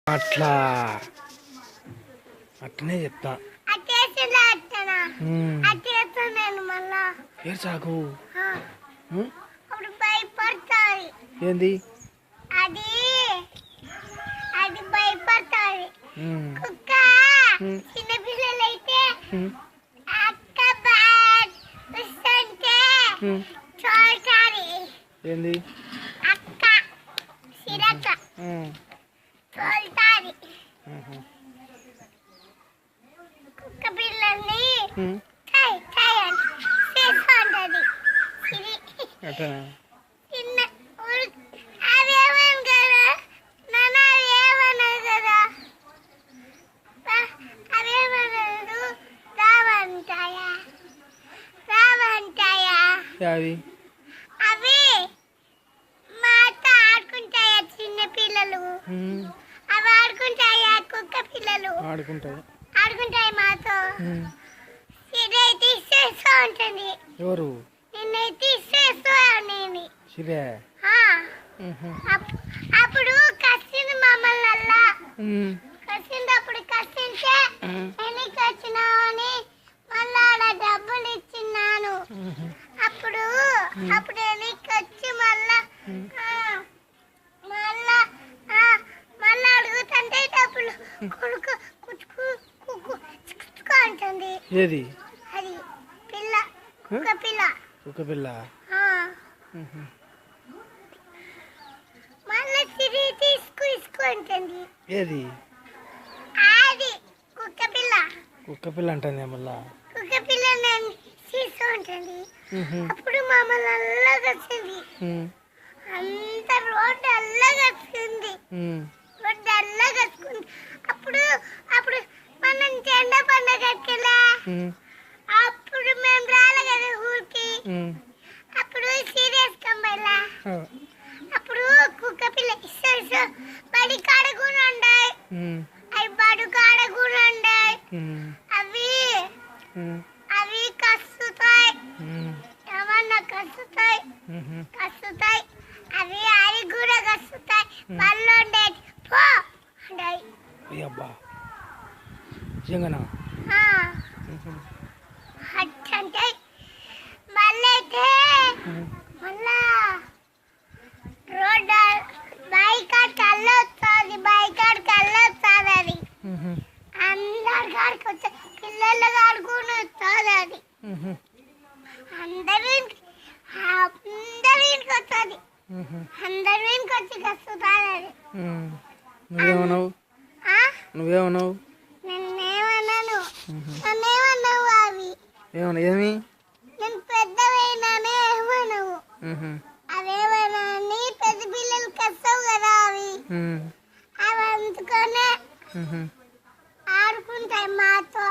అట్లా అట్లనే చెప్తా చాకు ఏంది అది అది భయపడతాది కుక్క చిన్న పిల్లలైతే అక్క బ్యాట్ వస్తుంటే చూడాలి ఏంది అక్క సిరక చూడాలి కుక్క పిల్లల్ని టై టై అని చేస్తుంటది అట్లనా అవి అవి మాతో ఆడుకుంటాయా చిన్న పిల్లలు అవి ఆడుకుంటాయా కుక్క పిల్లలు ఆడుకుంటాయి మాతో సిరే తీసేస్తూ ఉంటుంది ఎవరు నిన్నే తీసేస్తూ నేను సిరే అప్పుడు కసింది మమ్మల్ని అల్లా కసింది అప్పుడు కసింటే ఎన్నికి వచ్చినావని మళ్ళా ఆడ డబ్బులు ఇచ్చిన్నాను అప్పుడు ఎన్నికి వచ్చి మళ్ళా అడుగుతుంటే డబ్బులు కొడుకు కుచ్చుకో అంటుంది ఏది అది పిల్ల కుక్క పిల్ల మళ్ళీ తిరిగి తీసుకుంటుంది ఏది అది కుక్క పిల్ల అంటుంది మళ్ళా కుక్క పిల్ల నన్ను తీసుకుంటుంది అప్పుడు మమ్మల్ని అల్లగా వచ్చింది అంత రోడ్డు అల్లగా వచ్చింది అప్పుడు మనం జెండా పండగకి అప్పుడు మేము రాలే కదా ఊరికి అప్పుడు సీరియస్ కంబైలా అప్పుడు కుక్క పిల్ల బడి కాడ కూడా ఉండాయి అవి బడు కాడ కూడా ఉండాయి అవి కసుతాయి ఏమన్నా కసుతాయి అవి అవి కూడా కసుతాయి పళ్ళు ఉండేది పో ఉండాయి అబ్బా నిజంగానా అట్టంటాయి మళ్ళీ అయితే మళ్ళా రోడ్డు బైకాడికి వెళ్ళొస్తుంది అది అందరి కాడికి వచ్చి పిల్లల కాడుకుని వస్తుంది అది అందరి ఇంటికి వస్తుంది అందరి ఇంటికి వచ్చి కస్తుంది అది నువ్వేమన్నావు నన్నేమన్నావు అవి ఏమి నేను పెద్దవైనానే ఏమన్నావు అవేమన్నా పెద్ద పిల్లలు కస్తావు కదా అవి అందుకనే ఆడుకుంటాయి మాతో